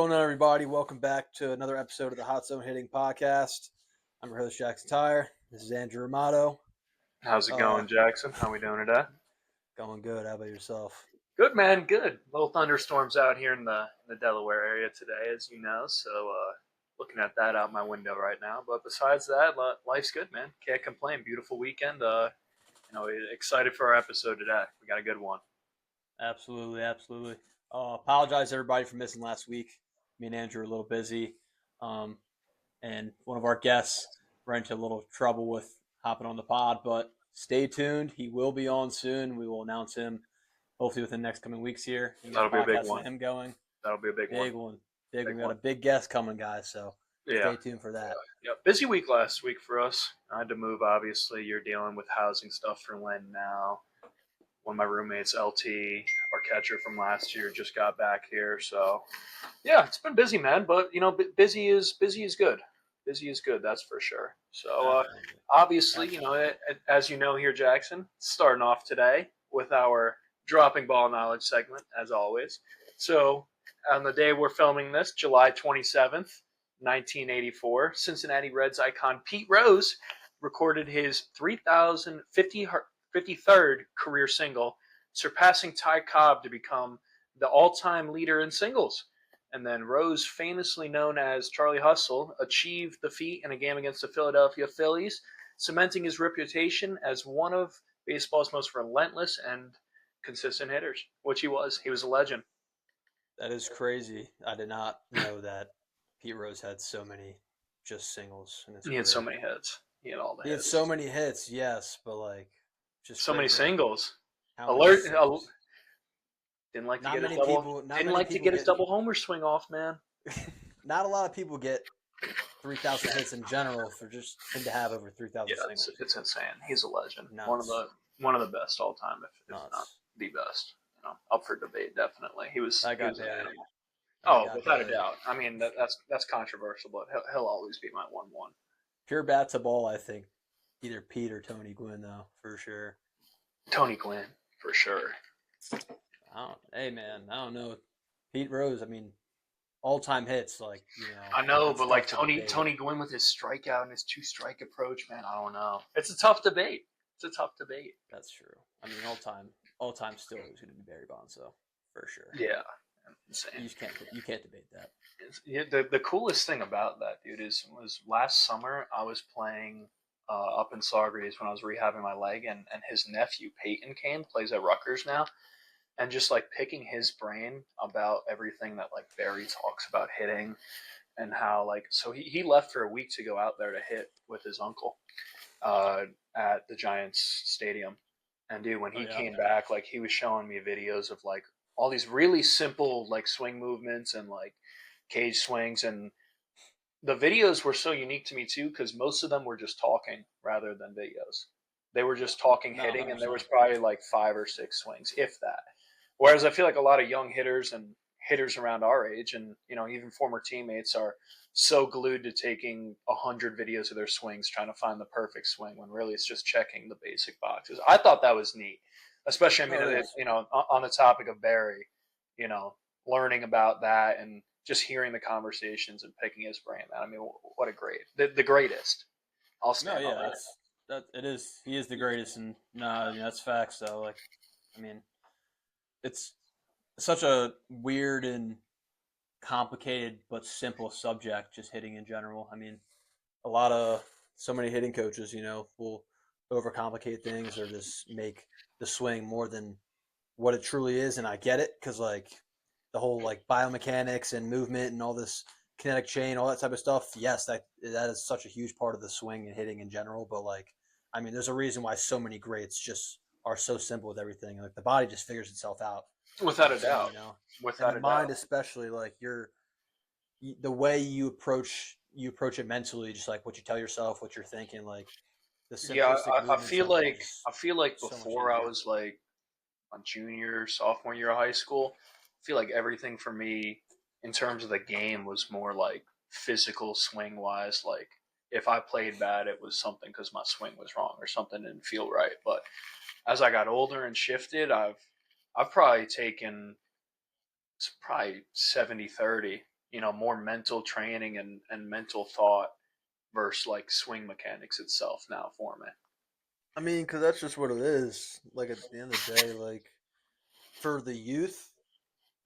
going on, everybody? Welcome back to another episode of the HotZone Hitting Podcast. I'm your host, Jackson Tyre. This is Andrew Amato. How's it going, Jackson? How we doing today? Going good. How about yourself? Good, man. Good. Little thunderstorms out here in the Delaware area today, as you know. So, looking at that out my window right now. But besides that, life's good, man. Can't complain. Beautiful weekend. Excited for our episode today. We got a good one. Absolutely. Apologize, everybody, for missing last week. Me and Andrew were a little busy. And one of our guests ran into a little trouble with hopping on the pod, but stay tuned. He will be on soon. We will announce him hopefully within the next coming weeks here. That'll be a big one. Him going. That'll be a big one. We got a big guest coming, guys, so stay tuned for that. Yeah. Busy week last week for us. I had to move, obviously. You're dealing with housing stuff for Lynn now. One of my roommates, LT, our catcher from last year, just got back here. So, yeah, it's been busy, man. But, busy is good. Busy is good, that's for sure. So, obviously, as you know here, Jackson, starting off today with our dropping ball knowledge segment, as always. So, on the day we're filming this, July 27th, 1984, Cincinnati Reds icon Pete Rose recorded his 3,053rd career single, surpassing Ty Cobb to become the all-time leader in singles. And then Rose, famously known as Charlie Hustle, achieved the feat in a game against the Philadelphia Phillies, cementing his reputation as one of baseball's most relentless and consistent hitters, which he was. He was a legend. That is crazy. I did not know that Pete Rose had so many just singles in his career. He had so many hits. He had all the hits. He had so many hits, yes, but just so many singles. Alert! Didn't like to get his double. Didn't like to get his double homer swing off, man. Not a lot of people get 3,000 hits in general for just him to have over 3,000 singles. It's insane. He's a legend. Nuts. One of the best all time, if not the best. Up for debate, definitely. He was an animal. Without a doubt. I mean, that's controversial, but he'll always be my 1-1. Pure bat to ball, I think. Either Pete or Tony Gwynn, though, for sure. Tony Gwynn, for sure. Hey, man, I don't know. Pete Rose, I mean, all-time hits, I know, but Tony Gwynn with his strikeout and his two-strike approach, man, I don't know. It's a tough debate. That's true. I mean, all-time still is going to be Barry Bonds, so for sure. Yeah. Insane. You can't debate that. Yeah, the coolest thing about that, dude, was last summer I was playing up in Saugerties when I was rehabbing my leg, and his nephew Peyton plays at Rutgers now, and just picking his brain about everything that Barry talks about hitting, and how so he left for a week to go out there to hit with his uncle at the Giants stadium, and dude, when he came back, he was showing me videos of all these really simple swing movements and cage swings, and the videos were so unique to me too because most of them were just talking rather than videos. They were just talking, hitting, 100%. And there was probably 5 or 6 swings, if that. Whereas I feel a lot of young hitters and hitters around our age and even former teammates are so glued to taking 100 videos of their swings trying to find the perfect swing when really it's just checking the basic boxes. I thought that was neat. Especially, on the topic of Barry, learning about that and just hearing the conversations and picking his brain. Man, I mean, what a the greatest. I'll stand on that. It is. He is the greatest, and that's facts. Though, it's such a weird and complicated but simple subject. Just hitting in general. I mean, so many hitting coaches, will overcomplicate things or just make the swing more than what it truly is, and I get it because the whole biomechanics and movement and all this kinetic chain, all that type of stuff. Yes, that is such a huge part of the swing and hitting in general. But I mean, there's a reason why so many greats just are so simple with everything. The body just figures itself out. Without a doubt. Without a doubt. Mind, especially the way you approach it mentally, just what you tell yourself, what you're thinking, I feel like before I was on junior, sophomore year of high school, I feel like everything for me in terms of the game was more physical swing wise. If I played bad, it was something because my swing was wrong or something didn't feel right. But as I got older and shifted, I've probably taken 70-30 more mental training and mental thought versus like swing mechanics itself now for me. I mean, because that's just what it is. Like at the end of the day, like for the youth,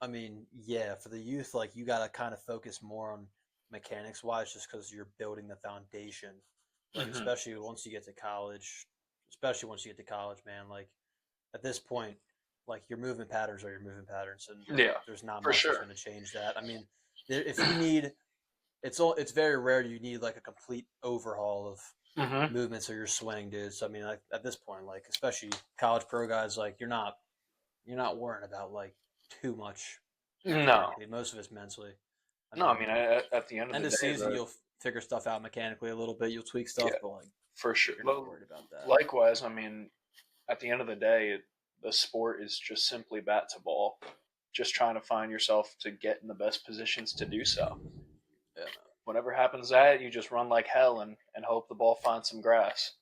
I mean, yeah, for the youth, like you got to kind of focus more on mechanics wise, just because you're building the foundation. Like Hmm. especially once you get to college, man. Like at this point, like your movement patterns are your movement patterns, and Yeah, there's not for much that's sure. going to change that. I mean, if you need, it's very rare you need like a complete overhaul of Hmm. movements of your swing, dude. So I mean, like at this point, like especially college pro guys, like you're not worrying about like too much No, mechanically. Most of it's mentally. I no. I mean, mean, at the end of end the of day, season, you'll figure stuff out mechanically a little bit. You'll tweak yeah, stuff, but like for sure. you're But not worried about that. likewise, I mean, at the end of the day, the sport is just simply bat to ball. Just trying to find yourself to get in the best positions to do so. Yeah, Whatever happens at, you just run like hell and hope the ball finds some grass.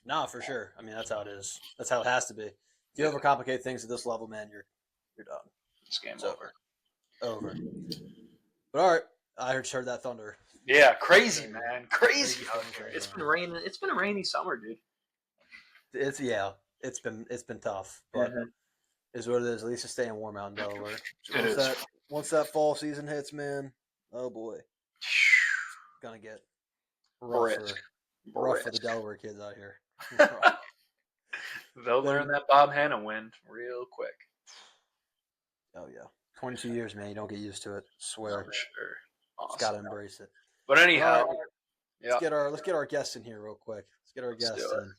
no, for sure. I mean, that's how it is. That's how it has to be. If you Yeah, overcomplicate things at this level, man, you're done. it's game It's over. over. But all right, I heard that thunder. Yeah, crazy Crazy, man, crazy crazy out things here. going It's on. been raining. It's been a rainy summer, dude. It's been tough, but Mm-hmm. is what it is. At least it's staying warm out in Delaware. It Once is. that once that fall season hits, man, oh boy, it's gonna get rough Brisk, for rough for the brisk. Delaware kids out here. They'll learn Been that Bob Hanna wind real quick. oh yeah, 22 years, man. You don't get used to it. Swear, For sure. just Awesome. gotta embrace it. But But all anyhow, right, let's yeah, get our guests in here real quick. Let's get our let's do guests it. in.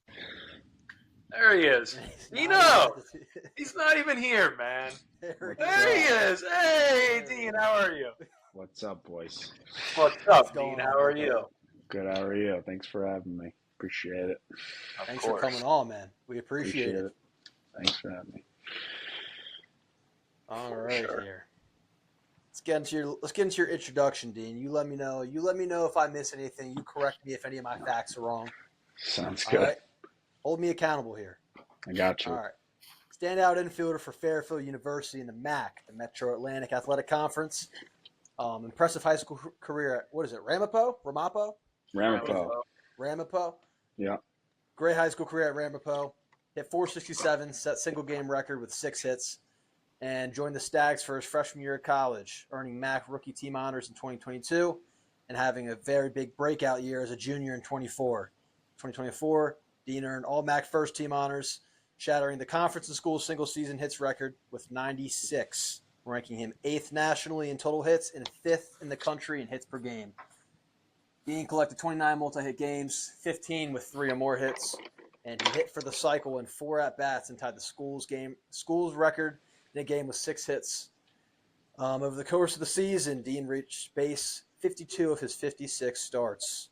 There he is. He's not even Dino! at the He's not even here, man. there he What's There he up? is. is. Hey, There he Dean, is. how are you? What's up, boys? What's What's up, Dean? going How on, are big you? dog? Good, how are you? Thanks for having me. Appreciate it. Of Thanks for course. coming on, man. We appreciate it. Thanks for having me. All For right, sure. here. Let's get into your introduction, Dean. You let me know. You let me know if I miss anything. You correct me if any of my facts are wrong. Sounds All good. right. Hold me accountable here. I got you. All right. Standout infielder for Fairfield University in the MAC, the Metro Atlantic Athletic Conference. Impressive high school career at, what is it, Ramapo? Ramapo. Ramapo. Yeah. Great high school career at Ramapo. Hit 467, set single game record with 6 hits, and joined the Stags for his freshman year of college, earning MAC rookie team honors in 2022 and having a very big breakout year as a junior in 2024, Dean earned all MAC first team honors, shattering the conference and school single season hits record with 96, ranking him 8th nationally in total hits and 5th in the country in hits per game. Dean collected 29 multi-hit games, 15 with 3 or more hits, and he hit for the cycle in 4 at-bats and tied the school's record in a game with 6 hits. Over the course of the season, Dean reached base 52 of his 56 starts.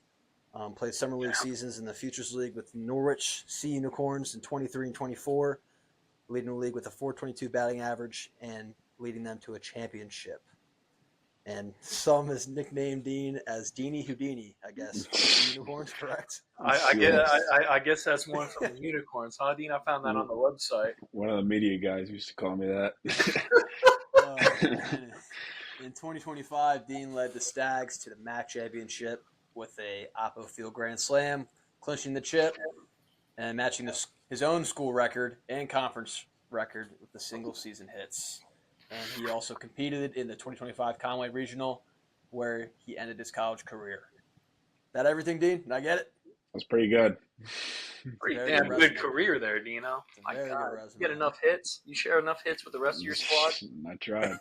Played summer league seasons in the Futures League with Norwich Sea Unicorns in 23 and 24, leading the league with a 422 batting average and leading them to a championship. And some has nicknamed Dean as Deanie Houdini, I guess, for the Sea Unicorns, correct? I guess that's one from the unicorns, huh, Dean? I found that on the website. One of the media guys used to call me that. In 2025, Dean led the Stags to the MAC championship with a Oppo Field Grand Slam, clinching the chip and matching his own school record and conference record with the single season hits. And he also competed in the 2025 Conway Regional, where he ended his college career. That everything, Dean? Did I get it? That's pretty good. Pretty Very damn good good resume. career there, Dino. It's a My very good God, resume. you get enough hits. You share enough hits with the rest of your squad. I tried.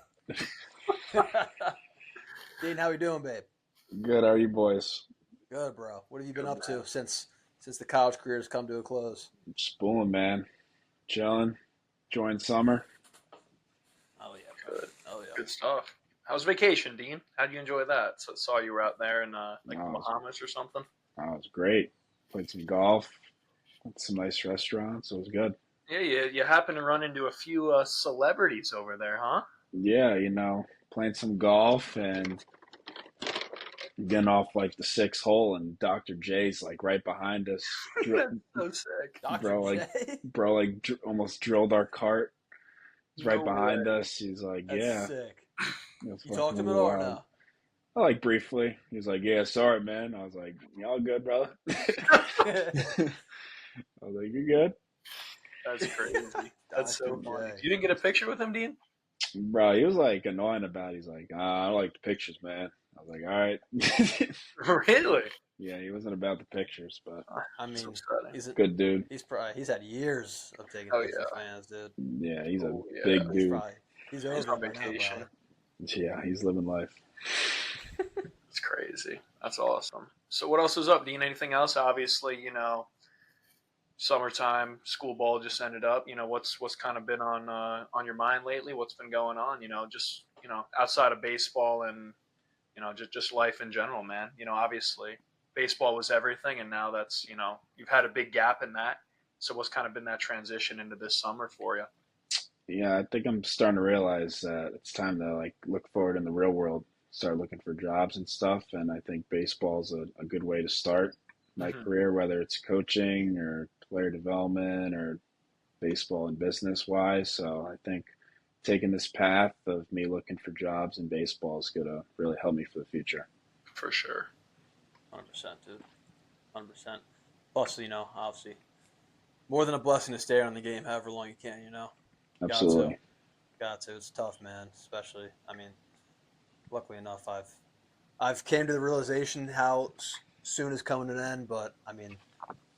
Dean, how we doing, babe? Good, how are you boys? Good, bro. What have you been up to since the college career has come to a close? Spooling, man. Chilling. Enjoying summer. Oh yeah, Good. oh yeah. Good stuff. How's vacation, Dean? How'd you enjoy that? So saw you were out there in the Oh, Bahamas or something. it was great. Played some golf. Went to some nice restaurants. It was good. Yeah, you happen to run into a few celebrities over there, huh? Yeah, playing some golf and getting off like the 6th hole, and Dr. J's like right behind us. That's so sick. Dr. J? Almost drilled our cart. He's right No behind way. us. He's like, That's yeah. sick. It was You talked to fucking him at all or wild. no? I like briefly. He was like, "Yeah, sorry, man." I was like, "You all good, brother?" I was like, "You good, That's crazy. That's Dr. so funny. J. You didn't get a picture with him, Dean? bro?" He was like annoying about it. He's like, "I don't like the pictures, man." I was like, "All right." Really? Yeah, he wasn't about the pictures, but I That's mean, upsetting. he's a, good dude. he's probably he's had years of taking Oh pictures of yeah. fans, dude. Yeah, he's a Oh yeah. big He's dude. probably he's He's over on it by now, vacation. probably. Yeah, he's living life. It's crazy. That's awesome. So what else is up, Dean? Anything else? Obviously, summertime, school ball just ended up. What's kind of been on your mind lately? What's been going on? Just outside of baseball and just life in general, man. Obviously, baseball was everything, and now that's you've had a big gap in that. So what's kind of been that transition into this summer for you? Yeah, I think I'm starting to realize that it's time to like look forward in the real world, start looking for jobs and stuff. And I think baseball's a good way to start my Hmm. career, whether it's coaching or player development or baseball and business wise. So I think taking this path of me looking for jobs in baseball is gonna really help me for the future. For sure. 100%, dude. 100%. Plus, obviously, more than a blessing to stay on the game however long you can. Got to, Absolutely. got to. It's tough, man. Especially, I mean, luckily enough, I've came to the realization how soon is coming to an end. But I mean,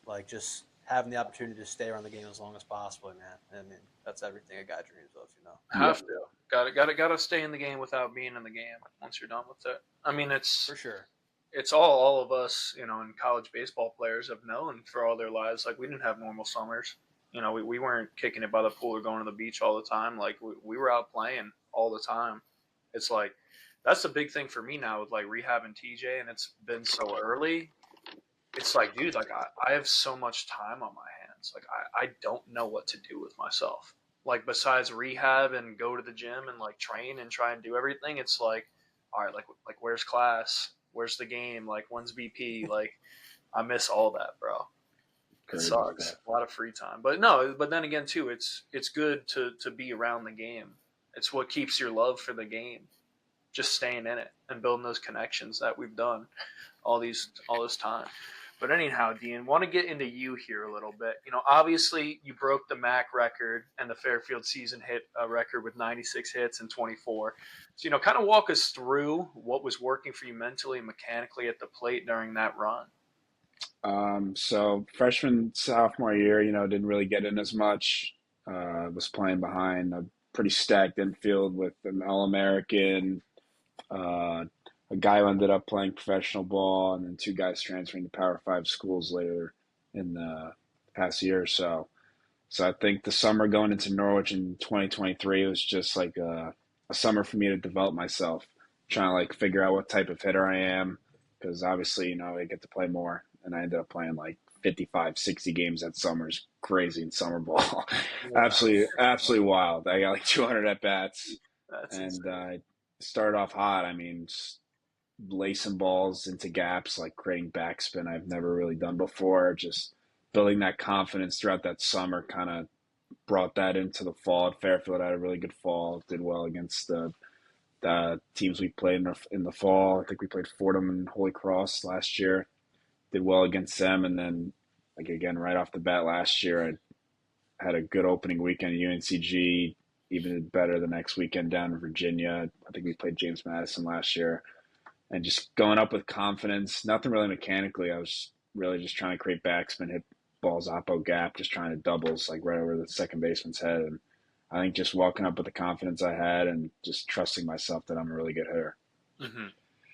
like just having the opportunity to stay around the game as long as possible, man. I mean, that's everything a guy dreams of. Yeah, Have to. Gotta stay in the game without being in the game once you're done with it. I mean, For sure. it's all of us, and college baseball players have known for all their lives. Like we didn't have normal summers. We weren't kicking it by the pool or going to the beach all the time. Like we were out playing all the time. It's like that's the big thing for me now with like rehabbing TJ, and it's been so early. It's like, dude, like I have so much time on my hands. Like I don't know what to do with myself. Like besides rehab and go to the gym and like train and try and do everything, it's like, all right, like where's class? Where's the game? Like when's BP? Like I miss all that, bro. It crazy sucks. stuff. A lot of free time. But no, but then again too, it's good to be around the game. It's what keeps your love for the game. Just staying in it and building those connections that we've done all this time. But anyhow, Dean, want to get into you here a little bit. Obviously you broke the MAC record and the Fairfield season hit record with 96 hits and 24. So kind of walk us through what was working for you mentally and mechanically at the plate during that run. So freshman, sophomore year, didn't really get in as much. Was playing behind a pretty stacked infield with an All-American, uh, a guy who ended up playing professional ball, and then two guys transferring to Power Five schools later in the past year or so. So I think the summer going into Norwich in 2023 was just like a summer for me to develop myself, trying to like figure out what type of hitter I am, because obviously, I get to play more, and I ended up playing like 55, 60 games that summer. Is crazy in summer ball. Yeah, Absolutely wild. I got like 200 at bats, that's and insane. started off hot. I mean, just lacing balls into gaps, like creating backspin I've never really done before. Just building that confidence throughout that summer kind of brought that into the fall. At Fairfield, I had a really good fall. Did well against the teams we played in the fall. I think we played Fordham and Holy Cross last year. Did well against them, and then like again right off the bat last year, I had a good opening weekend at UNCG. Even better the next weekend down in Virginia. I think we played James Madison last year, and just going up with confidence. Nothing really mechanically. I was really just trying to create backspin, hit balls oppo gap, just trying to doubles like right over the second baseman's head. And I think just walking up with the confidence I had and just trusting myself that I'm a really good hitter. Hmm.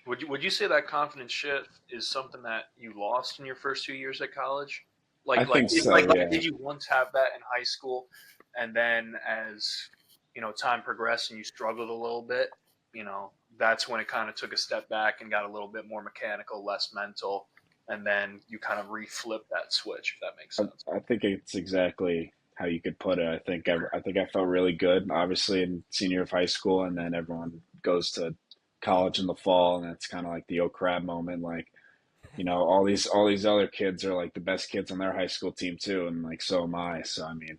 Would you say that confidence shift is something that you lost in your first 2 years at college? I Like think so. Yeah. did you once have that in high school, and then as time progressed and you struggled a little bit, that's when it kind of took a step back and got a little bit more mechanical, less mental, and then you kind of reflip that switch, if that makes sense. I think it's exactly how you could put it. I think I felt really good, obviously in senior year of high school, and then everyone goes to college in the fall, and it's kind of like the oh crap moment. Like all these other kids are like the best kids on their high school team too, and like so am I. So I mean,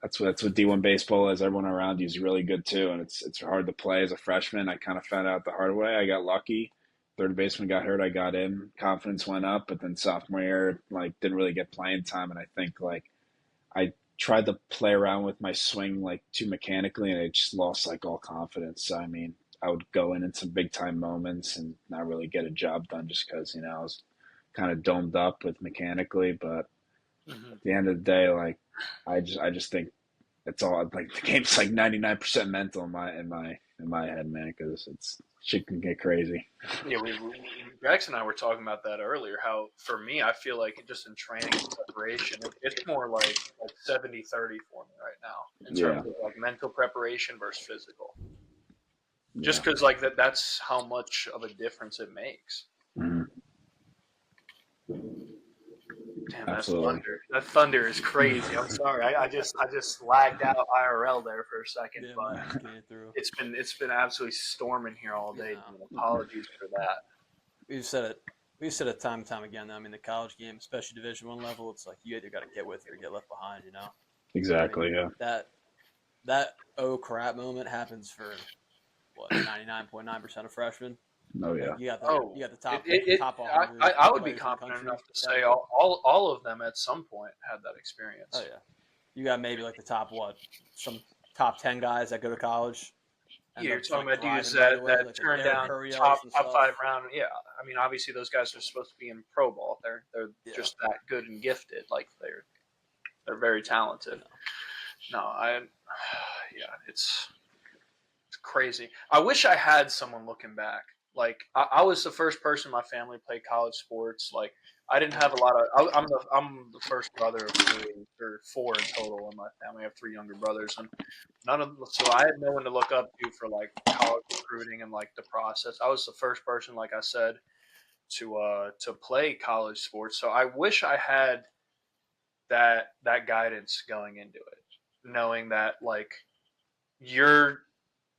that's what D1 baseball is. Everyone around you is really good too, and it's hard to play as a freshman. I kind of found out the hard way. I got lucky. third baseman got hurt, I got in. Confidence went up, but then sophomore year, like didn't really get playing time, and I think like I tried to play around with my swing like too mechanically, and I just lost like all confidence. So I mean, I would go in some big time moments and not really get a job done just because I was kind of domed up with mechanically. But Hmm. at the end of the day, like I just think it's all like the game's like 99% mental in my head, man, because it's shit can get crazy. Yeah, Rex and I were talking about that earlier. How for me, I feel like just in training and preparation, it's more like 70-30 for me right now in terms Yeah, of like mental preparation versus physical. Just yeah, because like that's how much of a difference it makes. mhm, Damn, that's absolutely. thunder. That thunder is crazy. I'm sorry. I just lagged out IRL there for a second, Yeah, but mine just came through. it's been absolutely storming here all day. Yeah, Apologies for that. we've said it. We've said it time and time again. Though. I mean, the college game, especially Division 1 level, it's like you either got to get with it or get left behind. I mean Exactly. Yeah. that oh crap moment happens for what 99.9% of freshmen. Oh Like yeah. Oh, you got the it, top it, it top I, 100 I I would be players in the confident country. enough to say all of them at some point had that Oh experience. yeah, you got maybe like the top some top 10 guys that go to college Yeah, end you're up talking like about dudes thriving right that away, that like the turn Derek down Currios and top stuff. 5 round. Yeah, I mean, obviously those guys are supposed to be in pro ball. They're Yeah, just that good and gifted. Like they're very talented. you know. No, yeah, it's crazy. I wish I had someone looking back. Like I was the first person in my family to play college sports. Like I didn't have a lot of. I'm the first brother of three or four in total in my family. I have three younger brothers, and none of so I had no one to look up to for like college recruiting and like the process. I was the first person, like I said, to play college sports. So I wish I had that guidance going into it, knowing that like you're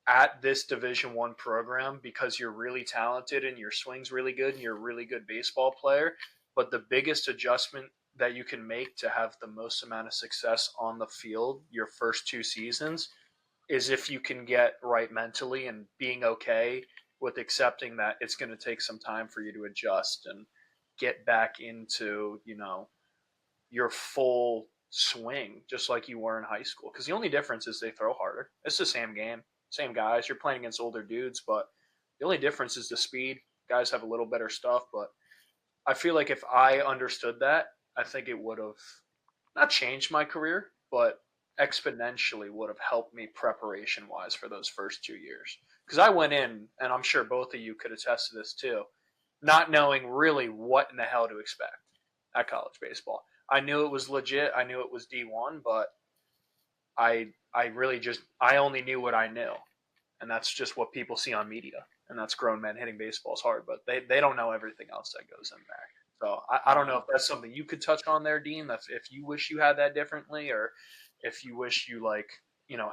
at this Division 1 program because you're really talented and your swing's really good and you're a really good baseball player. But the biggest adjustment that you can make to have the most amount of success on the field your first 2 seasons is if you can get right mentally and being okay with accepting that it's going to take some time for you to adjust and get back into your full swing just like you were in high school, because the only difference is they throw harder. It's the same game, same guys. You're playing against older dudes, but the only difference is the speed. Guys have a little better stuff, but I feel like if I understood that, I think it would have not changed my career, but exponentially would have helped me preparation wise for those first 2 years. Because I went in, and I'm sure both of you could attest to this too, not knowing really what in the hell to expect at college baseball. I knew it was legit. I knew it was D1, but I really just I only knew what I knew, and that's just what people see on media, and that's grown men hitting baseballs hard, but they don't know everything else that goes in there. So I don't know if that's something you could touch on there, Dean. If you wish you had that differently, or if you wish you like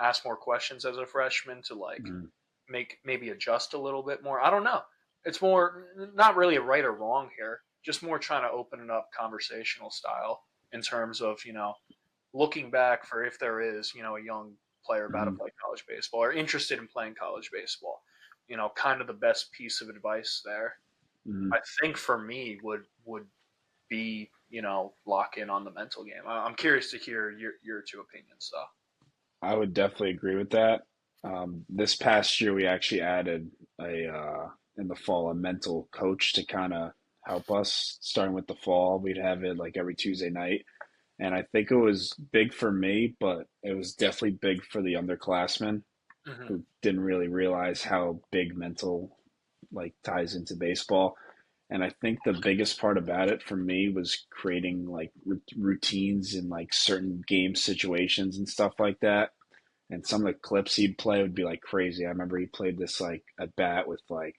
ask more questions as a freshman to like Mhm. make maybe adjust a little bit more. I don't know. It's more not really a right or wrong here, just more trying to open it up conversational style in terms of looking back for if there is a young player about to Mhm. play college baseball or interested in playing college baseball. Kind of the best piece of advice there, Mhm. I think for me would be lock in on the mental game. I'm curious to hear your two opinions though. I would definitely agree with that. This past year, we actually added in the fall a mental coach to kind of help us. Starting with the fall, we'd have it like every Tuesday night, and I think it was big for me, but it was definitely big for the underclassmen Hmm. who didn't really realize how big mental like ties into baseball. And I think the biggest part about it for me was creating like routines in like certain game situations and stuff like that. And some of the clips he'd play would be like crazy. I remember he played this like at bat with like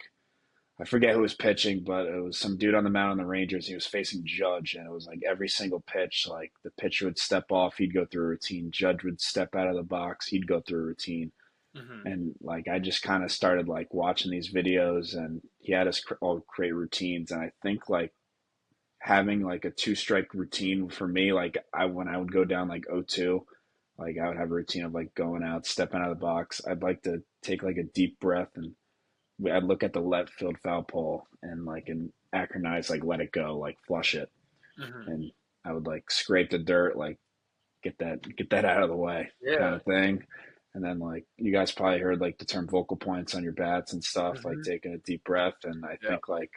I forget who was pitching, but it was some dude on the mound on the Rangers. He was facing Judge, and it was like every single pitch, like the pitcher would step off, he'd go through a routine. Judge would step out of the box, he'd go through a routine. Hmm. And like I just kind of started like watching these videos, and he had us all create routines. And I think like having like a two strike routine for me, like I when I would go down like 0-2, I would have a routine of like going out, stepping out of the box. I'd like to take like a deep breath and I'd look at the left field foul pole and like in Akron Ice, like let it go, like flush it, Hmm. and I would like scrape the dirt, like get that out of the way, kind Yeah. of thing. And then like you guys probably heard like the term vocal points on your bats and stuff, like Hmm. taking a deep breath. And I Yeah. think like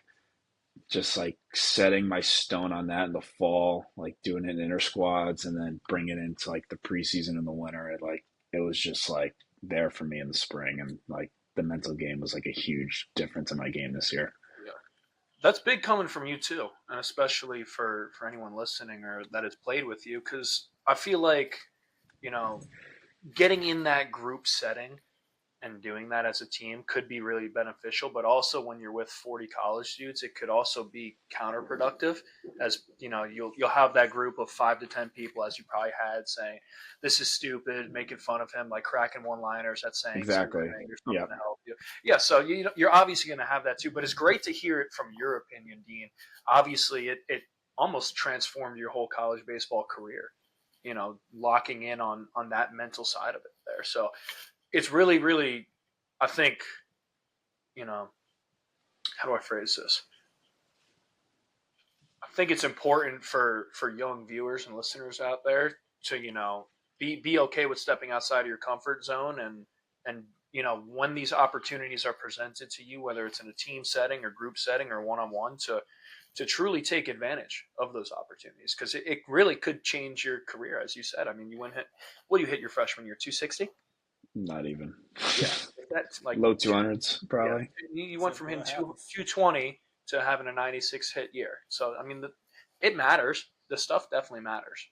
just like setting my stone on that in the fall, like doing it in inter squads and then bringing it into like the preseason in the winter. It was just like there for me in the spring, and like the mental game was like a huge difference in my game this year. Yeah. That's big coming from you too, and especially for anyone listening or that has played with you, because I feel like you know getting in that group setting and doing that as a team could be really beneficial, but also when you're with 40 college students it could also be counterproductive, as you'll have that group of 5 to 10 people, as you probably had, saying this is stupid, making fun of him, like cracking one liners at saying Exactly. something or Yeah. something to help you. Yeah, so you're obviously going to have that too, but it's great to hear it from your opinion, Dean. Obviously it almost transformed your whole college baseball career, locking in on that mental side of it there. So it's really, really, I think, you know, how do I phrase this? I think it's important for young viewers and listeners out there to, be okay with stepping outside of your comfort zone, and when these opportunities are presented to you, whether it's in a team setting or group setting or one on one, to truly take advantage of those opportunities, because it really could change your career, as you said. I mean, what do you hit your freshman year, 260? Not even. Yeah, that's like Low 200s, yeah, probably. you went So from hitting what happens? 220 to having a 96 hit year. So I mean, it matters. The stuff definitely matters.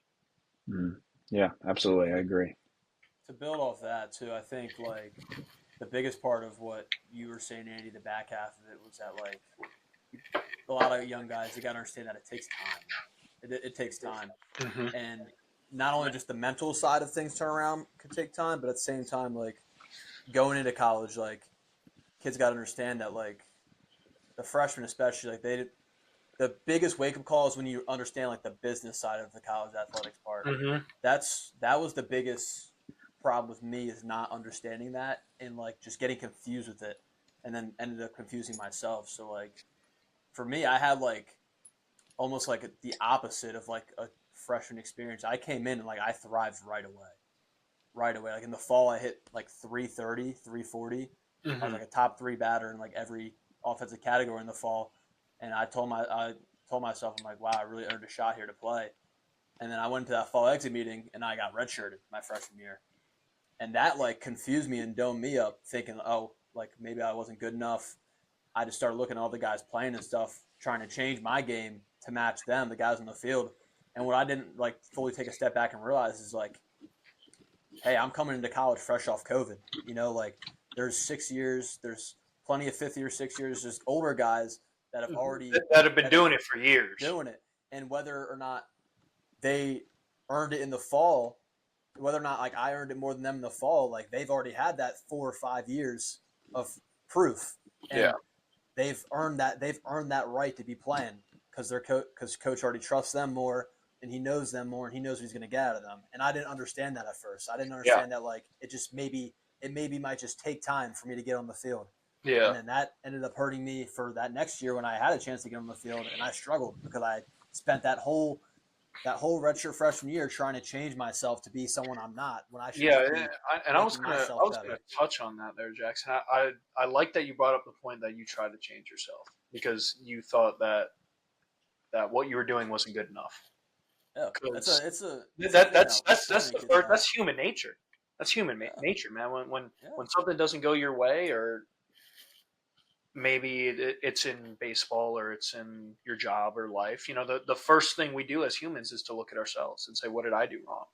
Mm. Yeah, absolutely. I To, agree. to build off that too, I think like the biggest part of what you were saying, Andy, the back half of it was that like a lot of young guys, they got to understand that it takes time. It takes time, Hmm. and not only just the mental side of things turn around could take time, but at the same time, like going into college, like kids got to understand that like the freshmen especially, like the biggest wake up call is when you understand like the business side of the college athletics part. Hmm. That was the biggest problem with me, is not understanding that and like just getting confused with it, and then ended up confusing myself. So like for me, I had like almost like the opposite of like a freshman experience. I came in and like I thrived right away. Right away. Like in the fall I hit like 330, 340. I was Hmm. like a top 3 batter in like every offensive category in the fall. And I told myself, I'm like, wow, I really earned a shot here to play. And then I went to that fall exit meeting and I got redshirted my freshman year. And that like confused me and domed me up, thinking, oh, like maybe I wasn't good enough. I just started looking at all the guys playing and stuff, trying to change my game to match them, the guys on the field. And what I didn't like fully take a step back and realize is like, hey, I'm coming into college fresh off COVID. Like there's 6 years, there's plenty of 5th year, 6 years, just older guys that have already That have been that have doing it for years. doing it. And whether or not they earned it in the fall, whether or not like I earned it more than them in the fall, like they've already had that 4 or 5 years of proof, Yeah. and they've earned that right to be playing because because coach already trusts them more and he knows them more and he knows what he's going to get out of them. And I didn't understand that at first. I didn't Yeah. understand that like it maybe might just take time for me to get on the field. And Yeah. then that ended up hurting me for that next year when I had a chance to get on the field, and I struggled because I spent that whole redshirt freshman year trying to change myself to be someone I'm not, when I should Yeah, just be I making I myself was gonna better. touch on that there, Jackson. I like that you brought up the point that you tried to change yourself because you thought that what you were doing wasn't good enough. Yeah, Because it's a thing that so that's many the kids first, have. that's human nature. That's human Yeah, nature, man. yeah. When something doesn't go your way, or maybe it's in baseball or it's in your job or life, the first thing we do as humans is to look at ourselves and say, what did I do wrong?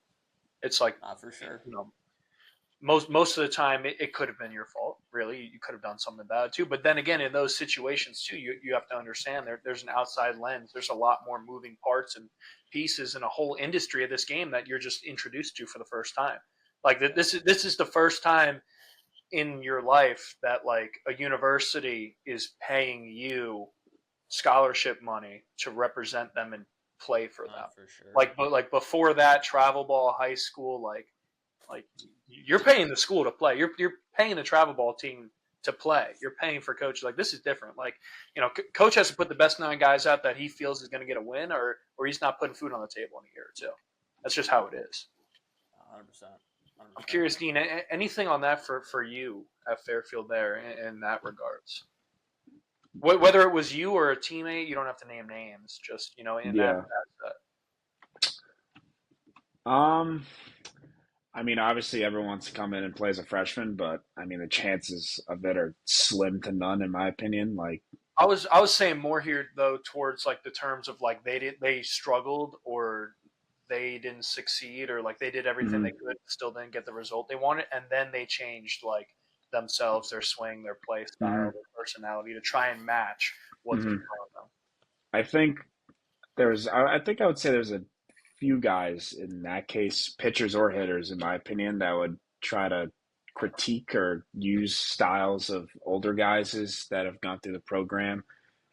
It's like, Not for sure. you know, most of the time it could have been your fault. Really, you could have done something bad too. But then again, in those situations too, you have to understand there's an outside lens. There's a lot more moving parts and pieces in a whole industry of this game that you're just introduced to for the first time. Like Yeah, this is the first time in your life that like a university is paying you scholarship money to represent them and play for them. not for sure. But like before that, travel ball, high school, like you're paying the school to play. You're paying the travel ball team to play. You're paying for coaches. Like, this is different. Like, coach has to put the best 9 guys out that he feels is going to get a win, or he's not putting food on the table in a year or two. That's just how it is. 100%. I'm curious, Dean, anything on that for you at Fairfield there in that regards? Whether it was you or a teammate, you don't have to name names. Just in Yeah. I mean, obviously everyone wants to come in and play as a freshman, but I mean the chances of it are slim to none, in my opinion. Like, I was saying more here though towards like the terms of like they struggled or they didn't succeed or like they did everything they could, still didn't get the result they wanted, and then they changed like themselves, their swing, their play style, their personality to try and match what's in front of them. I think I think I would say there's a few guys in that case, pitchers or hitters, in my opinion, that would try to critique or use styles of older guys that have gone through the program,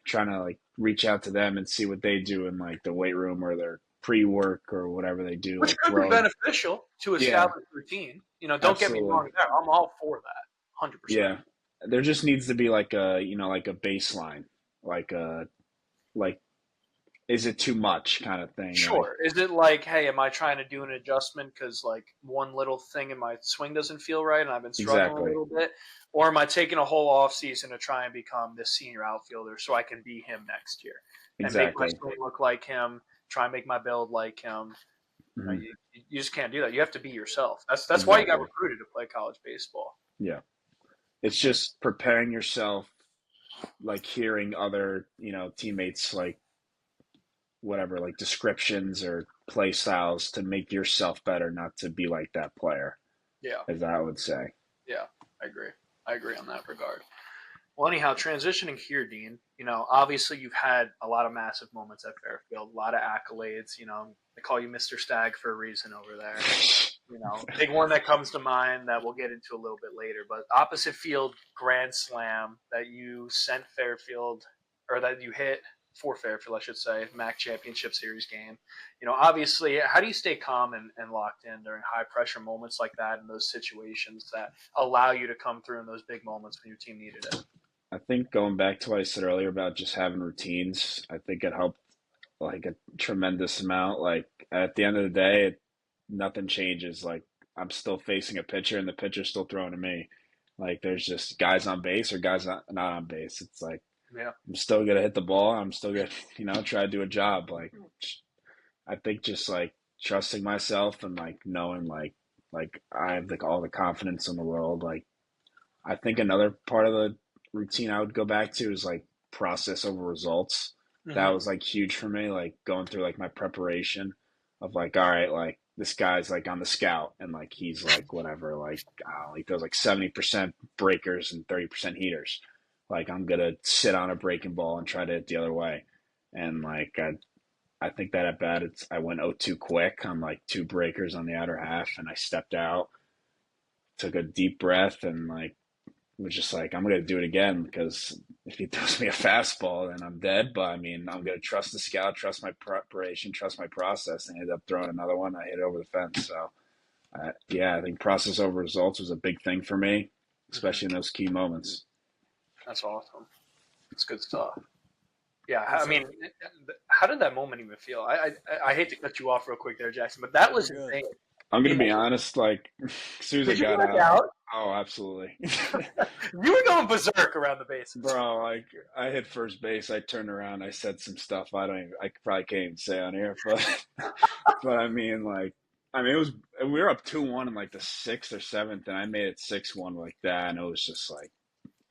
trying to like reach out to them and see what they do in like the weight room or their pre-work or whatever they do. Which like could be beneficial to establish routine. Don't get me wrong there. I'm all for that. 100%. Yeah. There just needs to be like a baseline, like is it too much kind of thing? Sure. Is it like, hey, am I trying to do an adjustment because like one little thing in my swing doesn't feel right and I've been struggling a little bit? Or am I taking a whole off season to try and become this senior outfielder so I can be him next year and make my swing look like him, try and make my build like him? You just can't do that. You have to be yourself. That's why you got recruited to play college baseball. Yeah. It's just preparing yourself, like hearing other, teammates like whatever, like descriptions or play styles to make yourself better, not to be like that player. Yeah. As I would say. Yeah, I agree on that regard. Well, anyhow, transitioning here, Dean, obviously you've had a lot of massive moments at Fairfield, a lot of accolades. They call you Mr. Stag for a reason over there. Big one that comes to mind that we'll get into a little bit later, but opposite field grand slam that you sent Fairfield, or that you hit for Fairfield, I should say, MAC Championship Series game. Obviously, how do you stay calm and locked in during high pressure moments like that in those situations that allow you to come through in those big moments when your team needed it? I think going back to what I said earlier about just having routines, I think it helped like a tremendous amount. Like at the end of the day, nothing changes. Like I'm still facing a pitcher and the pitcher's still throwing to me. Like there's just guys on base or guys not on base. It's like, yeah, I'm still gonna hit the ball. I'm still gonna, try to do a job. Like I think just like trusting myself and like knowing like I have like all the confidence in the world. Like I think another part of the routine I would go back to is like process over results. That was like huge for me. Like going through like my preparation of like, all right, like this guy's like on the scout and like he's like whatever, like he throws like 70% breakers and 30% heaters. Like I'm gonna sit on a breaking ball and try to hit the other way. And like I think that at bat I went 0-2 quick on like 2 breakers on the outer half and I stepped out, took a deep breath and like was just like, I'm gonna do it again because if he throws me a fastball then I'm dead. But I mean I'm gonna trust the scout, trust my preparation, trust my process, and I ended up throwing another one. I hit it over the fence. So yeah, I think process over results was a big thing for me, especially in those key moments. That's awesome. That's good stuff. Yeah, I mean, how did that moment even feel? I hate to cut you off real quick there, Jackson, but that was insane. I'm gonna be honest. Like, as soon as I got out, oh, absolutely. You were going berserk around the bases, bro. Like, I hit first base. I turned around. I said some stuff. I probably can't even say on here, but but I mean, like, it was. We were up 2-1 in like the 6th or 7th, and I made it 6-1 like that, and it was just like.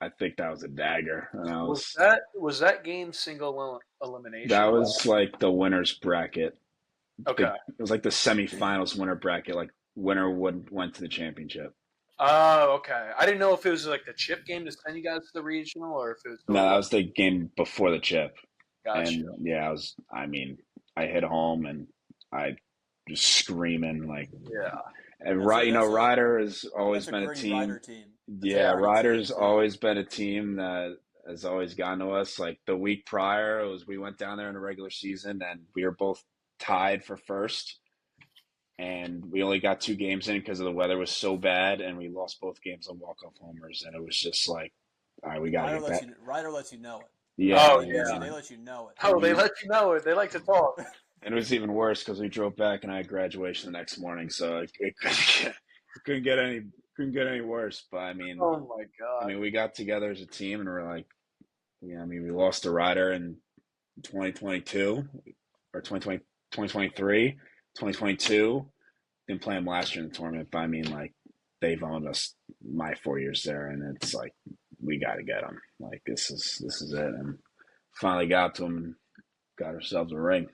I think that was a dagger. Was that game single elimination? That was like the winner's bracket. Okay. It was like the semifinals winner bracket. Like winner went to the championship. Oh, okay. I didn't know if it was like the chip game to send you guys to the regional, or if it was. No, that was the game before the chip. Gotcha. And yeah, I hit home and I was screaming like. Yeah. And Ryder has always been a team. Ryder team. Yeah, Ryder's always been a team that has always gotten to us. Like the week prior, we went down there in the regular season and we were both tied for first. And we only got 2 games in because the weather was so bad, and we lost both games on walk-off homers. And it was just like all right, we got to get back. Ryder lets you know it. Yeah, Oh They and, meet you. yeah. They let you know it. Oh, they let you know it. They like to talk. and it was even worse because we drove back and I had graduation the next morning, so it couldn't get any worse. But Oh my god. we got together as a team and we're like, yeah, we lost to Ryder in 2022 or 2020, 2023, 2022. Didn't play them last year in the tournament, but like they've owned us my 4 years there, and it's like we got to get them. Like this is it, and finally got to them and got ourselves a ring.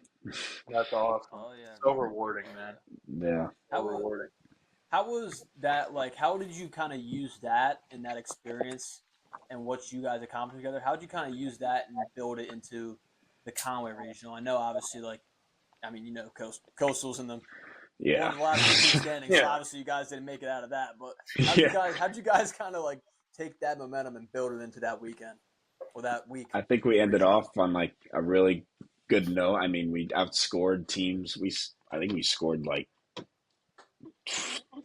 That's awesome. Oh yeah. So rewarding, man. Yeah. So rewarding. How was that? Like, how did you kind of use that and that experience and what you guys accomplished together? How did you kind of use that and build it into the Conway Regional? I know, obviously, Coastal's in the one Yeah. of the last two standings. So Yeah. obviously, you guys didn't make it out of that. But Yeah. how'd you guys kind of like take that momentum and build it into that weekend or that week? I think we ended Regional? off on like a really good note. We outscored teams. I think we scored like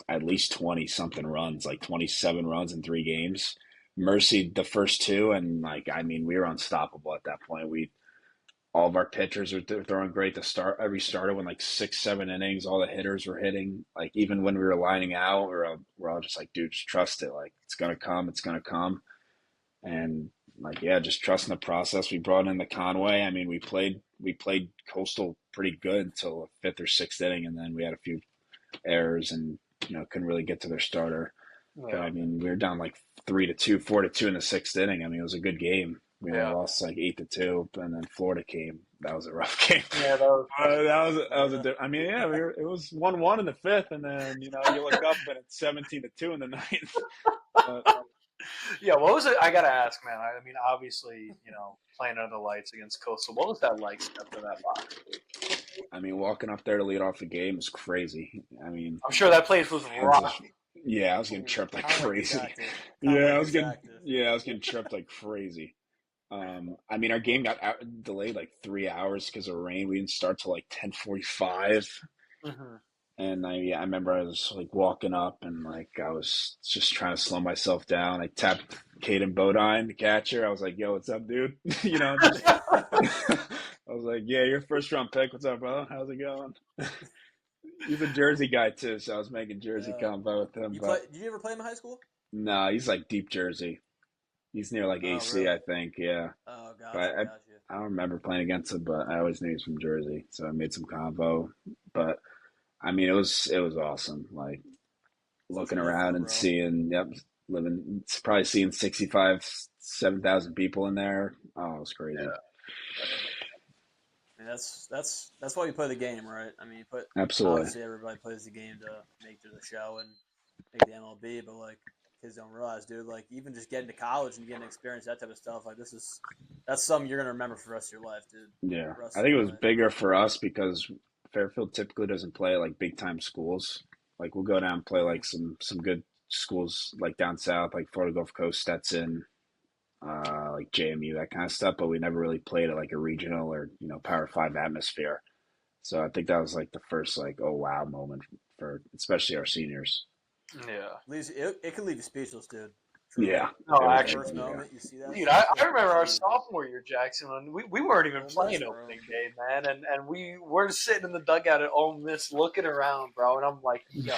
at least 20 something runs, like 27 runs in 3 games. Mercy the first two, and we were unstoppable at that point. All of our pitchers are throwing great to start. Every starter went like 6, 7 innings. All the hitters were hitting. Like even when we were lining out, we're all just like, dude, just trust it. Like it's gonna come. It's gonna come. And just trusting the process. We brought in the Conway. We played Coastal pretty good until the 5th or 6th inning, and then we had a few errors and couldn't really get to their starter. Yeah. But we were down like 3-2, 4-2 in the 6th inning. It was a good game. We only Yeah. lost like 8-2, and then Florida came. That was a rough game. Yeah, that was it was 1-1 in the 5th, and then you look up and it's 17-2 in the 9th. But yeah, what was it? I gotta ask, man. Obviously, playing under the lights against Coastal. What was that like after that box? walking up there to lead off the game is crazy. I'm sure that place was rough. Yeah, I was getting tripped like crazy. I was getting tripped like crazy. Our game got delayed like 3 hours because of rain. We didn't start till like 10:45. Mm-hmm. And I remember I was like walking up and like I was just trying to slow myself down. I tapped Caden Bodine, the catcher. I was like, "Yo, what's up, dude?" I was like, "Yeah, you're first round pick. What's up, bro? How's it going?" He's a Jersey guy too, so I was making Jersey combo with him. Did you ever play him in high school? No, he's like deep Jersey. He's near like AC, really? I think. Yeah. Oh, But gotcha. I don't remember playing against him, but I always knew he was from Jersey, so I made some combo. But it was awesome. Like looking around and seeing, probably seeing 65, 7,000 people in there. Oh, it was crazy. Yeah. That's why you play the game, right? Absolutely. Obviously everybody plays the game to make it to the show and make the MLB, but like kids don't realize, dude, like even just getting to college and getting to experience that type of stuff, like that's something you're gonna remember for the rest of your life, dude. Yeah, I think it was bigger for us because Fairfield typically doesn't play like big time schools. Like we'll go down and play like some good schools like down south, like Florida Gulf Coast, Stetson, like JMU, that kind of stuff. But we never really played at like a regional or Power 5 atmosphere. So I think that was like the first like oh wow moment for especially our seniors. Yeah. It can leave you speechless, dude. Truly. Yeah. No, actually, first moment you see that. Dude, I remember our sophomore year, Jackson, when we weren't even playing opening day, man, and we were sitting in the dugout at Ole Miss looking around, bro, and I'm like, yo.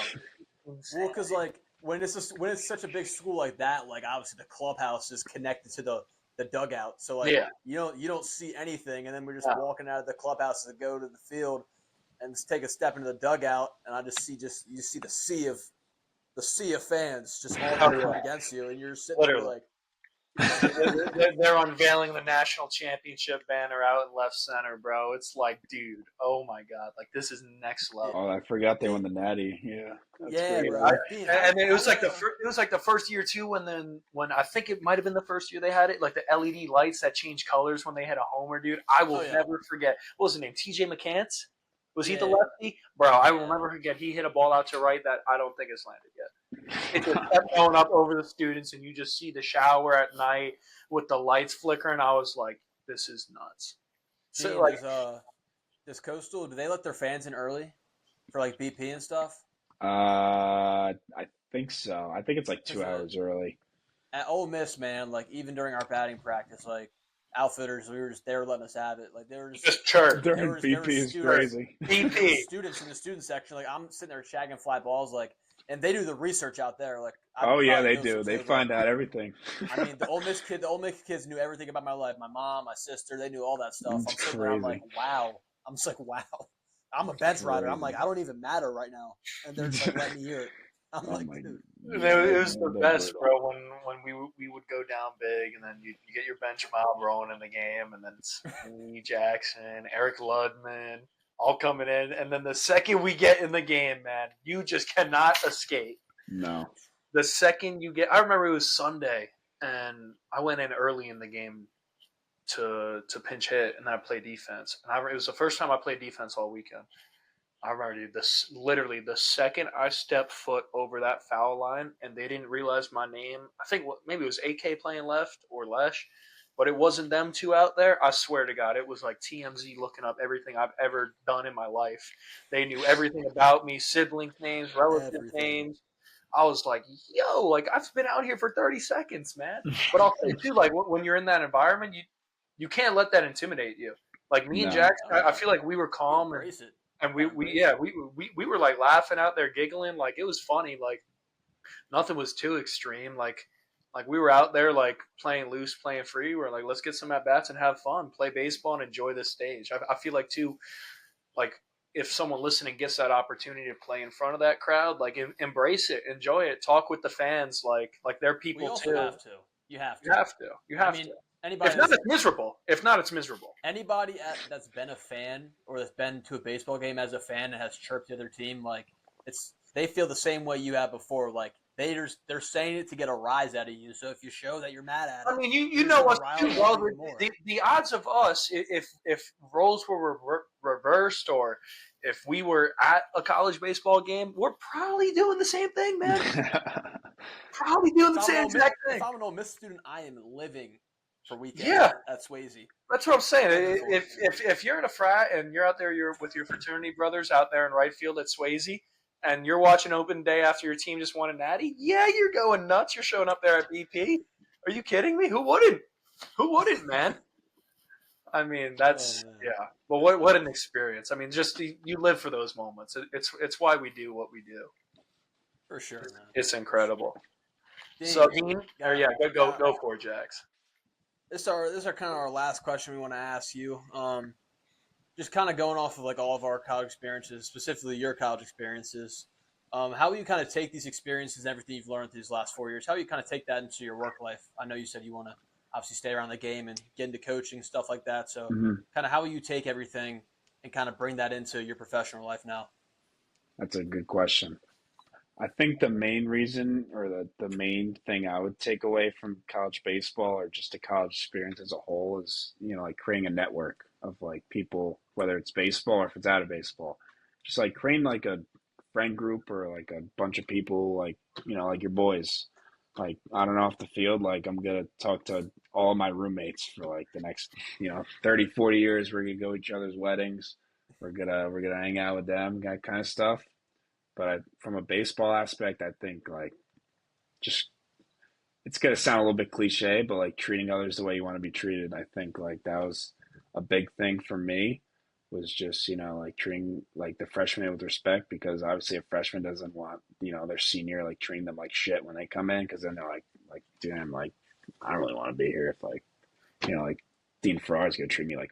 Well, because like when it's such a big school like that, like obviously the clubhouse is connected to the dugout, so like you don't see anything, and then we're just walking out of the clubhouse to go to the field and just take a step into the dugout, and I you see the sea of fans just all coming against you, and you're sitting there like. They're unveiling the national championship banner out in left center, bro. It's like, dude, oh my god, like this is next level. Oh, I forgot they won the Natty. Yeah, yeah, bro. And it was like the first year too. When I think it might have been the first year they had it, like the LED lights that change colors when they hit a homer, dude. I will never forget. What was his name? TJ McCants. Was he the lefty? Bro, I will never forget. He hit a ball out to right that I don't think has landed yet. It just kept going up over the students, and you just see the shower at night with the lights flickering. I was like, this is nuts. So, like, does Coastal, do they let their fans in early for, like, BP and stuff? I think so. I think it's like 2 hours early. at Ole Miss, man, like even during our batting practice, like outfitters, they were letting us have it. Like Just chirp. During there BP was is students crazy. there was BP. students in the student section. Like I'm sitting there shagging fly balls, like, and they do the research out there. Like I Oh yeah, probably they know some do. They too, but find out everything. I mean the Ole Miss kids knew everything about my life. My mom, my sister, they knew all that stuff. It's I'm sitting there, I'm like, crazy. wow. I'm just like, wow. I'm a It's bench rider. I'm like, crazy. I don't even matter right now, and they're just like, let me hear it. I'm Oh like, my, dude. yeah, It was the they're best, brutal. bro. When we would go down big, and then you get your bench mob rolling in the game, and then it's me, Jackson, Eric Ludman, all coming in, and then the second we get in the game, man, you just cannot escape. No. The second you get, I remember it was Sunday, and I went in early in the game to pinch hit, and then I played defense, and it was the first time I played defense all weekend. I remember, dude, this literally the second I stepped foot over that foul line, and they didn't realize my name. I think maybe it was AK playing left or Lesh, but it wasn't them two out there. I swear to God, it was like TMZ looking up everything I've ever done in my life. They knew everything about me, siblings' names, relative Everything. names. I was like, yo, like I've been out here for 30 seconds, man. But I'll say too, like when you're in that environment, you can't let that intimidate you. Like me and No. Jack, Oh I no. feel like we were You calm embrace it. and Gotta embrace it. we were like laughing out there, giggling, like it was funny. Like nothing was too extreme. Like we were out there like playing loose, playing free. We're like, let's get some at bats and have fun, play baseball and enjoy this stage. I feel like too, like if someone listening gets that opportunity to play in front of that crowd, like embrace it, enjoy it, talk with the fans, like they're We people also too. have to. You have You to. have to. You I have to. mean, If not, it's miserable. If not, it's miserable. that's been a fan or that's been to a baseball game as a fan and has chirped the other team, like they feel the same way you have before. Like they're saying it to get a rise out of you. So if you show that you're mad at I it, mean, you you're just know gonna us rile too, them up bro. even more. The odds of us, if roles were reversed, or if we were at a college baseball game, we're probably doing the same thing, man. Probably doing the same exact If thing. I'm an Ole Miss student, I am living for weekends Yeah, at Swayze. that's what I'm Living saying. for it. If you're in a frat and you're out there, you're with your fraternity brothers out there in right field at Swayze, and you're watching open day after your team just won a natty, yeah, you're going nuts. You're showing up there at BP. Are you kidding me? Who wouldn't? Who wouldn't, man? I mean, Oh that's man, yeah. But what an experience. I mean, just you live for those moments. It's why we do what we do. for sure, man. It's For sure. incredible. So Dean, Dean, or got yeah, got go for it, Jax. this is our kind of our last question we want to ask you. Just kind of going off of like all of our college experiences, specifically your college experiences. How will you kind of take these experiences and everything you've learned through these last 4 years? How will you kind of take that into your work life? I know you said you want to obviously stay around the game and get into coaching and stuff like that. So, Mhm. kind of how will you take everything and kind of bring that into your professional life now? That's a good question. I think the main reason or the main thing I would take away from college baseball or just a college experience as a whole is, like creating a network of like people, whether it's baseball or if it's out of baseball. Just like creating like a friend group or like a bunch of people like, like your boys. Like I don't know off the field, like I'm gonna talk to all my roommates for like the next, 30, 40 years. We're gonna go to each other's weddings. We're gonna hang out with them, that kind of stuff. But from a baseball aspect, I think like just it's gonna sound a little bit cliche, but like treating others the way you want to be treated. I think like that was a big thing for me was just like treating like the freshman with respect because obviously a freshman doesn't want their senior like treating them like shit when they come in because then they're like damn like I don't really want to be here if like Dean Ferrara is gonna treat me like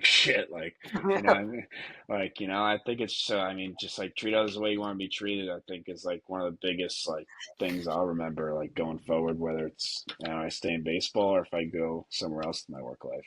shit, I mean? I think it's I mean, just like treat others the way you want to be treated. I think is like one of the biggest like things I'll remember like going forward, whether it's I stay in baseball or if I go somewhere else in my work life.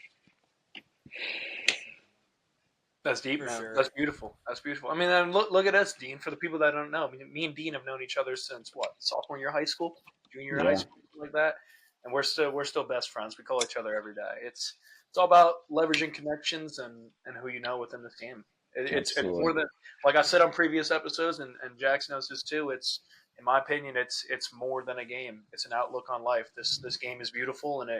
That's deep, For man. sure. That's beautiful. That's beautiful. I mean, and look at us, Dean. For the people that don't know, I mean, me and Dean have known each other since what sophomore year of high school, junior year of high Yeah, school, something like that, and we're still best friends. We call each other every day. It's all about leveraging connections and who you know within the team. It's absolutely. more than like I said on previous episodes, and Jax knows this too. It's in my opinion, it's more than a game. It's an outlook on life. This game is beautiful, and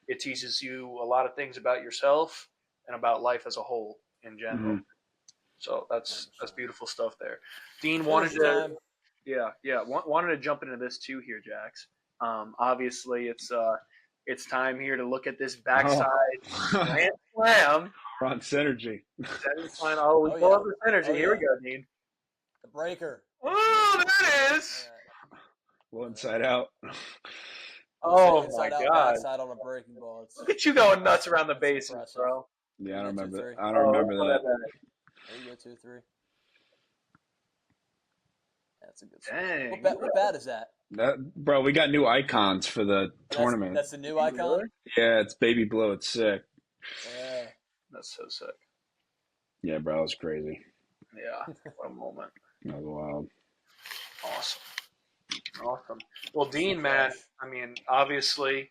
it teaches you a lot of things about yourself and about life as a whole in Hmm. general. So that's beautiful stuff there. Dean wanted Finish to time. yeah wanted to jump into this too here, Jax. Obviously, it's time here to look at this backside Oh. grand slam. We're on synergy. Semifinal. Oh, we Oh, pull yeah. up the synergy. Oh, Here we yeah. go, Dean. The breaker. Oh, there it is. Well, inside out. Oh my Inside out, God! backside on a breaking ball. It's Look at you going nuts around the That's bases, impressive. bro. Yeah, I You don't get remember. 2-3. I don't remember look that. at that. There you go, 2-3. That's a good score. Dang. What bat is that? Bro, we got new icons for the tournament. That's the new icon? Really? Yeah, it's Baby Blue. It's sick. Yeah. That's so sick. Yeah, bro, it's crazy. Yeah. What a moment. That was wild. Awesome. Well, Dean, man, I mean, obviously,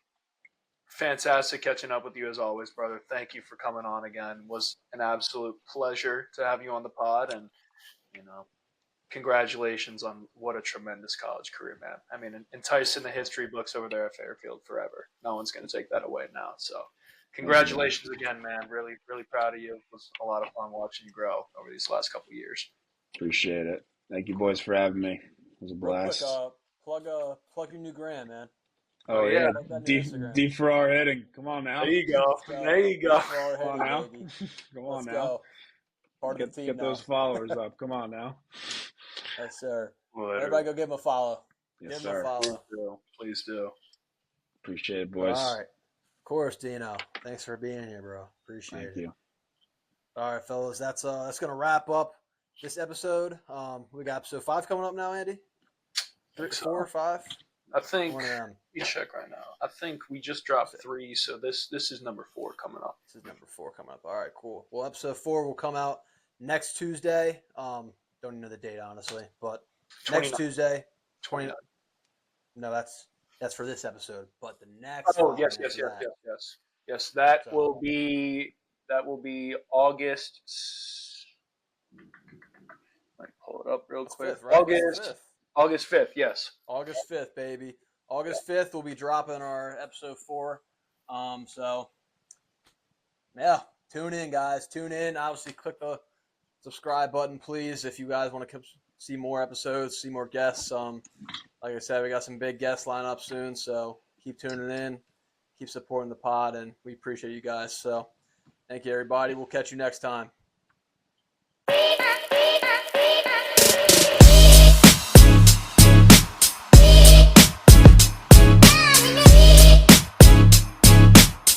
fantastic catching up with you as always, brother. Thank you for coming on again. It was an absolute pleasure to have you on the pod, and congratulations on what a tremendous college career, man. I mean, enticing the history books over there at Fairfield forever. No one's going to take that away now. So, congratulations again, man. Really, really proud of you. It was a lot of fun watching you grow over these last couple of years. Appreciate it. Thank you, boys, for having me. It was a blast. Real quick, plug your new gram, man. Oh, yeah. Plug that new Instagram. Dean Ferrara hitting. Come on now. There you go. There you go. Come on now. Baby. Come on Let's now. go. Part of the team Get now. those followers up. Come on now. Yes, sir. Literally. Everybody go give him a follow. Yes, Give him sir. a follow. Please do. Appreciate it, boys. All right. Of course, Dino. Thanks for being here, bro. Appreciate it. Thank you. All right, fellas. That's gonna wrap up this episode. We got episode 5 coming up now, Andy. 4 or 5? I think. 1 a.m. Let me check right now. I think we just dropped 3, so this is number 4 coming up. This is number 4 coming up. All right, cool. Well, episode 4 will come out next Tuesday. Don't even know the date, honestly, but 29. next Tuesday, 29. No, that's for this episode. But the next. Oh one yes. after that- Yes, that So- will be August. Let me pull it up real That's quick. 5th, right? August 5th. Yes. August 5th, baby. August 5th, we'll be dropping our episode 4. So, yeah, tune in, guys. Tune in. Obviously, click the subscribe button, please, if you guys want to see more episodes, see more guests. Like I said, we got some big guests lined up soon, so keep tuning in, keep supporting the pod, and we appreciate you guys. So, thank you, everybody. We'll catch you next time.